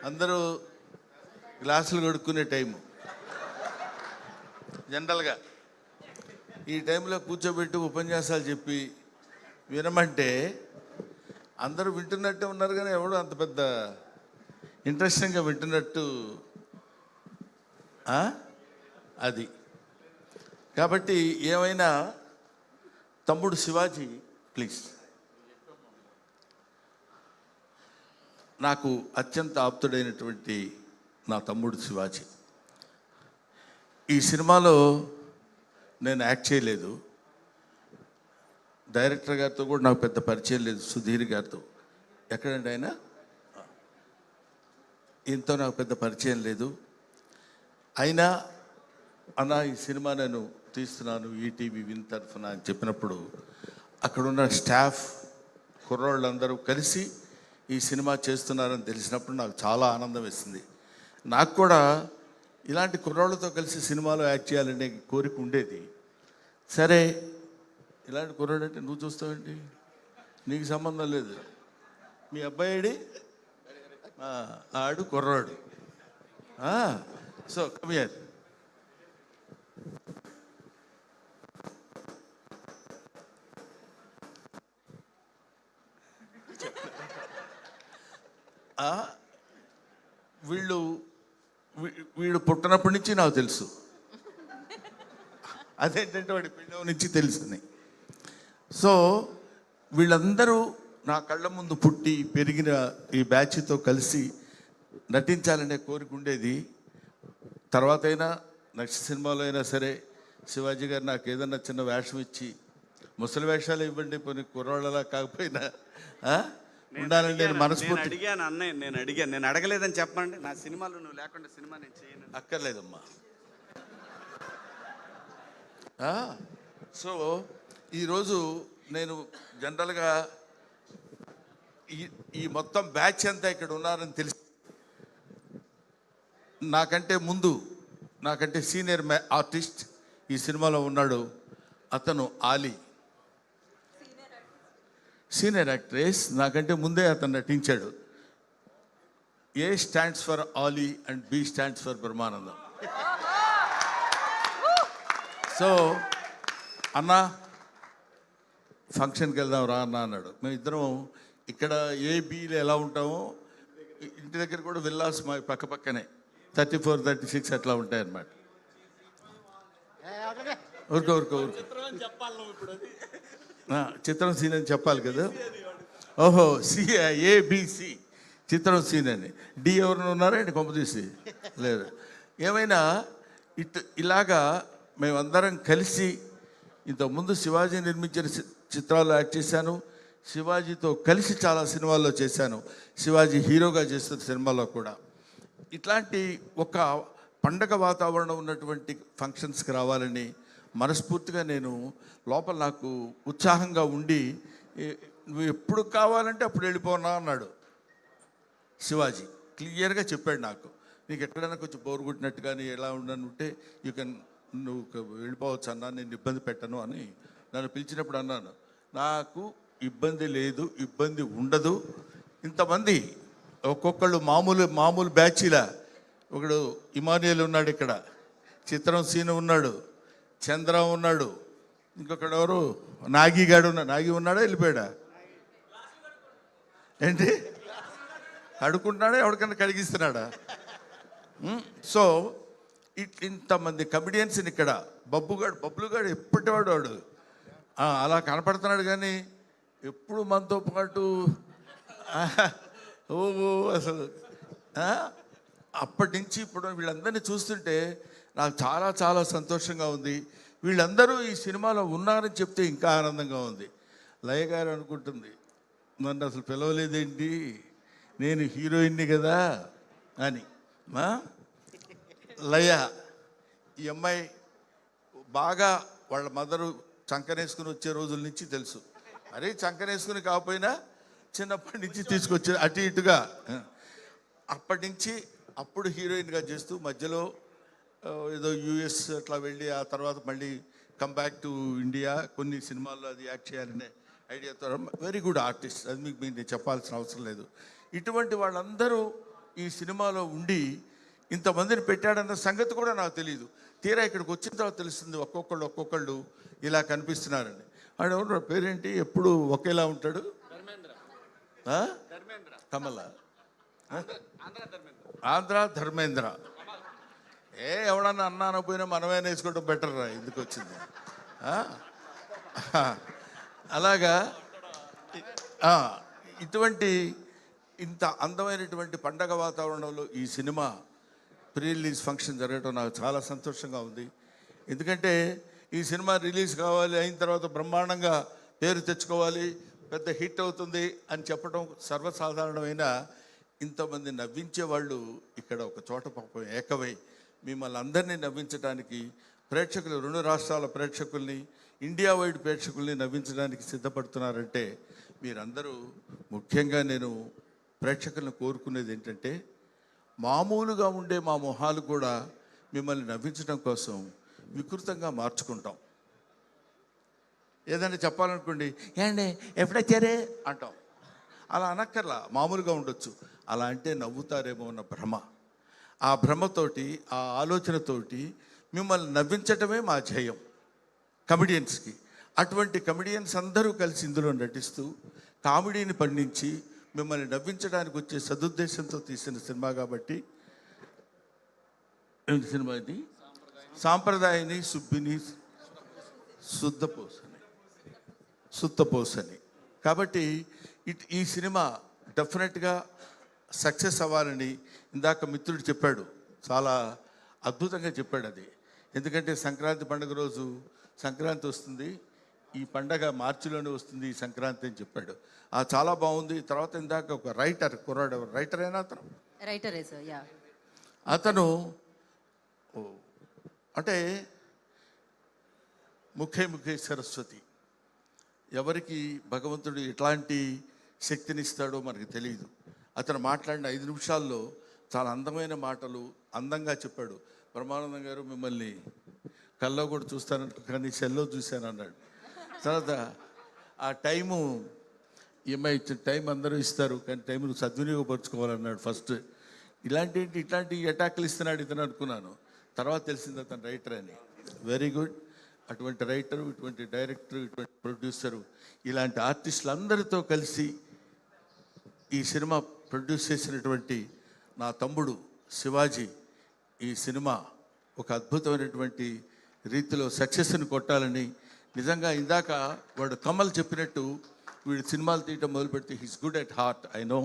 అందరూ గ్లాసులు కడుక్కునే టైము జనరల్గా. ఈ టైంలో కూర్చోబెట్టి ఉపన్యాసాలు చెప్పి వినమంటే అందరూ వింటున్నట్టే ఉన్నారు, కానీ ఎవడు అంత పెద్ద ఇంట్రెస్టింగ్గా వింటున్నట్టు అది. కాబట్టి ఏమైనా తమ్ముడు శివాజీ ప్లీజ్. నాకు అత్యంత ఆప్తుడైనటువంటి నా తమ్ముడు శివాజీ. ఈ సినిమాలో నేను యాక్ట్ చేయలేదు, డైరెక్టర్ గారితో కూడా నాకు పెద్ద పరిచయం లేదు, సుధీర్ గారితో. ఎక్కడండి ఆయన? ఈయనతో నాకు పెద్ద పరిచయం లేదు. అయినా అన్న ఈ సినిమా నేను తీస్తున్నాను ఈటీవీ విన్ తరఫున అని చెప్పినప్పుడు అక్కడున్న స్టాఫ్ కుర్రోళ్ళందరూ కలిసి ఈ సినిమా చేస్తున్నారని తెలిసినప్పుడు నాకు చాలా ఆనందం వేసింది. నాకు కూడా ఇలాంటి కుర్రోళ్ళతో కలిసి సినిమాలో యాక్ట్ చేయాలనే కోరిక ఉండేది. సరే, ఇలాంటి కుర్రాడు అంటే నువ్వు చూస్తావేంటి, నీకు సంబంధం లేదు, మీ అబ్బాయిడి ఆడు కుర్రాడు. So come here. వీడు పుట్టినప్పటి నుంచి నాకు తెలుసు. అదేంటంటే వాడి పిండం నుంచి తెలుసుని. సో వీళ్ళందరూ నా కళ్ళ ముందు పుట్టి పెరిగిన ఈ బ్యాచ్తో కలిసి నటించాలనే కోరిక ఉండేది. తర్వాత అయినా నెక్స్ట్ సినిమాలో అయినా సరే శివాజీ గారు నాకు ఏదన్నా చిన్న వేషం ఇచ్చి, ముసలి వేషాలు ఇవ్వండి, కొన్ని కుర్రాళ్ళలా కాకపోయినా ఉండాలని నేను మనస్ఫూర్తి అడిగాను. అన్నయ్య నేను అడిగాను, నేను అడగలేదని చెప్పండి. నా సినిమాలో నువ్వు లేకుండా సినిమా నేను చేయను. అక్కర్లేదమ్మా. సో ఈరోజు నేను జనరల్గా ఈ మొత్తం బ్యాచ్ అంతా ఇక్కడ ఉన్నారని తెలిసి, నాకంటే ముందు నాకంటే సీనియర్ ఆర్టిస్ట్ ఈ సినిమాలో ఉన్నాడు, అతను ఆలీ. సీనియర్ యాక్ట్రెస్, నాకంటే ముందే అతను నటించాడు. A stands for Ali and B stands for Brahmanandam. So అన్నా ఫంక్షన్కి వెళ్దాం రా అన్న అన్నాడు. మేము ఇద్దరం ఇక్కడ ఏబీలో ఎలా ఉంటామో ఇంటి దగ్గర కూడా విల్లాస్ మా పక్క పక్కనే 34, 36 అట్లా ఉంటాయన్నమాట. ఊరుకో చిత్రం సీన్ అని చెప్పాలి కదా. ఓహో, ఏబిసి చిత్రం సీన్ అని. డి ఎవరిని ఉన్నారా అండి కొంప తీసి? లేదు. ఏమైనా ఇలాగా మేమందరం కలిసి ఇంతకుముందు శివాజీ నిర్మించిన చిత్రాల్లో యాక్ట్ చేశాను, శివాజీతో కలిసి చాలా సినిమాల్లో చేశాను, శివాజీ హీరోగా చేస్తున్న సినిమాలో కూడా. ఇట్లాంటి ఒక పండగ వాతావరణం ఉన్నటువంటి ఫంక్షన్స్కి రావాలని మనస్ఫూర్తిగా నేను లోపల నాకు ఉత్సాహంగా ఉండి, నువ్వు ఎప్పుడు కావాలంటే అప్పుడు వెళ్ళిపోనా అన్నాడు శివాజీ. క్లియర్గా చెప్పాడు నాకు, నీకు ఎక్కడైనా కొంచెం బోరు కొట్టినట్టు కానీ ఎలా ఉండనుంటే నువ్వు వెళ్ళిపోవచ్చు అన్నా, నేను ఇబ్బంది పెట్టను అని నన్ను పిలిచినప్పుడు అన్నాను. నాకు ఇబ్బంది లేదు, ఇబ్బంది ఉండదు. ఇంతమంది ఒక్కొక్కళ్ళు మామూలు బ్యాచీలా. ఒకడు ఇమానియల్ ఉన్నాడు, ఇక్కడ చిత్రం సీను ఉన్నాడు, చంద్ర ఉన్నాడు, ఇంకొకడు ఎవరు నాగిగాడు ఉన్నాడు. నాగి ఉన్నాడా వెళ్ళిపోయాడా ఏంటి? కడుకుంటున్నాడా, ఎవరికన్నా కడిగిస్తున్నాడా? సో ఇంతమంది కమిడియన్స్ని ఇక్కడ బబ్బుగాడు ఎప్పటివాడు వాడు అలా కనపడుతున్నాడు, కానీ ఎప్పుడు మనతో పాటు అసలు అప్పటి నుంచి ఇప్పుడు వీళ్ళందరినీ చూస్తుంటే నాకు చాలా చాలా సంతోషంగా ఉంది. వీళ్ళందరూ ఈ సినిమాలో ఉన్నారని చెప్తే ఇంకా ఆనందంగా ఉంది. లయ గారు అనుకుంటుంది, నన్ను అసలు పిలవలేదేంటి, నేను హీరోయిన్ని కదా అని. లయ ఈ అమ్మాయి బాగా వాళ్ళ మదరు చంకనేసుకుని వచ్చే రోజుల నుంచి తెలుసు. అరే చంకనేసుకుని కాకపోయినా చిన్నప్పటి నుంచి తీసుకొచ్చే అటు ఇటుగా అప్పటి నుంచి అప్పుడు హీరోయిన్గా చేస్తూ మధ్యలో ఏదో యూఎస్ అట్లా వెళ్ళి ఆ తర్వాత మళ్ళీ కమ్ బ్యాక్ టు ఇండియా, కొన్ని సినిమాల్లో అది యాక్ట్ చేయాలనే ఐడియాతో వెరీ గుడ్ ఆర్టిస్ట్. అది మీకు నేను చెప్పాల్సిన అవసరం లేదు. ఇటువంటి వాళ్ళందరూ ఈ సినిమాలో ఉండి ఇంతమందిని పెట్టాడన్న సంగతి కూడా నాకు తెలియదు. తీరా ఇక్కడికి వచ్చిన తర్వాత తెలుస్తుంది ఒక్కొక్కళ్ళు ఇలా కనిపిస్తున్నారని. ఆడెవరు పేరేంటి, ఎప్పుడు ఒకేలా ఉంటాడు? ఆ? కమల, ఆంధ్ర ధర్మేంద్ర. ఎవడన్నా అన్నా అనకపోయినా మనమే వేసుకోవడం బెటర్ రా, ఎందుకు వచ్చింది. అలాగా ఇటువంటి ఇంత అందమైనటువంటి పండగ వాతావరణంలో ఈ సినిమా ప్రీ రిలీజ్ ఫంక్షన్ జరగడం నాకు చాలా సంతోషంగా ఉంది. ఎందుకంటే ఈ సినిమా రిలీజ్ కావాలి, అయిన తర్వాత బ్రహ్మాండంగా పేరు తెచ్చుకోవాలి, పెద్ద హిట్ అవుతుంది అని చెప్పడం సర్వసాధారణమైన, ఇంతమంది నవ్వించే వాళ్ళు ఇక్కడ ఒక చోట పాపం ఏకమై మిమ్మల్ని అందరినీ నవ్వించడానికి, ప్రేక్షకులు 2 రాష్ట్రాల ప్రేక్షకుల్ని, ఇండియా వైడ్ ప్రేక్షకుల్ని నవ్వించడానికి సిద్ధపడుతున్నారంటే మీరందరూ, ముఖ్యంగా నేను ప్రేక్షకులను కోరుకునేది ఏంటంటే, మామూలుగా ఉండే మా మొహాలు కూడా మిమ్మల్ని నవ్వించడం కోసం వికృతంగా మార్చుకుంటాం. ఏదైనా చెప్పాలనుకోండి, ఏండి ఎప్పుడొచ్చారే అంటాం. అలా అనక్కర్లా, మామూలుగా ఉండొచ్చు. అలా అంటే నవ్వుతారేమో అన్న భ్రమ. ఆ భ్రమతోటి, ఆ ఆలోచనతోటి మిమ్మల్ని నవ్వించటమే మా ధ్యేయం కమెడియన్స్కి. అటువంటి కమెడియన్స్ అందరూ కలిసి ఇందులో నటిస్తూ కామెడీని పండించి మిమ్మల్ని నవ్వించడానికి వచ్చే సదుద్దేశంతో తీసిన సినిమా కాబట్టి, ఏంటి సినిమా ఇది? సాంప్రదాయని సుబ్బిని సుత్తపోసని. కాబట్టి ఈ సినిమా డెఫినెట్గా సక్సెస్ అవ్వాలని ఇందాక మిత్రుడు చెప్పాడు, చాలా అద్భుతంగా చెప్పాడు అది. ఎందుకంటే సంక్రాంతి పండుగ రోజు, సంక్రాంతి వస్తుంది, ఈ పండగ మార్చిలోనే వస్తుంది ఈ సంక్రాంతి అని చెప్పాడు. చాలా బాగుంది. తర్వాత ఇందాక ఒక కుర్రాడు, రైటర్ అయినా అతను అంటే ముఖే సరస్వతి. ఎవరికి భగవంతుడు ఎట్లాంటి శక్తినిస్తాడో మనకు తెలియదు. అతను మాట్లాడిన 5 నిమిషాల్లో చాలా అందమైన మాటలు అందంగా చెప్పాడు. బ్రహ్మానందం గారు మిమ్మల్ని కల్లో కూడా చూస్తానంట, కానీ సెల్లో చూశాను అన్నాడు. తర్వాత ఆ టైము, ఈఎంఐ ఇచ్చిన టైం అందరూ ఇస్తారు, కానీ టైంను సద్వినియోగపరచుకోవాలన్నాడు ఫస్ట్. ఇట్లాంటి అటాక్లు ఇస్తున్నాడు ఇతను అనుకున్నాను. తర్వాత తెలిసింది అతను రైటర్ అని. Very good. అటువంటి రైటరు, ఇటువంటి డైరెక్టరు, ఇటువంటి ప్రొడ్యూసరు, ఇలాంటి ఆర్టిస్టులు అందరితో కలిసి ఈ సినిమా ప్రొడ్యూస్ చేసినటువంటి నా తమ్ముడు శివాజీ ఈ సినిమా ఒక అద్భుతమైనటువంటి రీతిలో సక్సెస్ని కొట్టాలని, నిజంగా ఇందాక వాడు కమల్ చెప్పినట్టు వీడు సినిమాలు తీయటం మొదలు పెడితే he's good at heart. I know.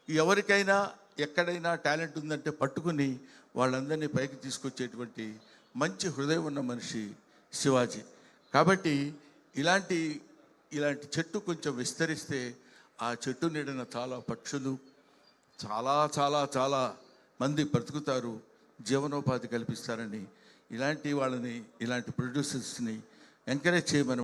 ఎవరికైనా ఎక్కడైనా టాలెంట్ ఉందంటే పట్టుకుని వాళ్ళందరినీ పైకి తీసుకొచ్చేటువంటి మంచి హృదయం ఉన్న మనిషి శివాజీ. కాబట్టి ఇలాంటి చెట్టు కొంచెం విస్తరిస్తే ఆ చెట్టు నీడన చాలా పక్షులు, చాలా చాలా చాలా మంది బ్రతుకుతారు, జీవనోపాధి కల్పిస్తారని, ఇలాంటి వాళ్ళని, ఇలాంటి ప్రొడ్యూసర్స్ని ఎంకరేజ్ చేయమని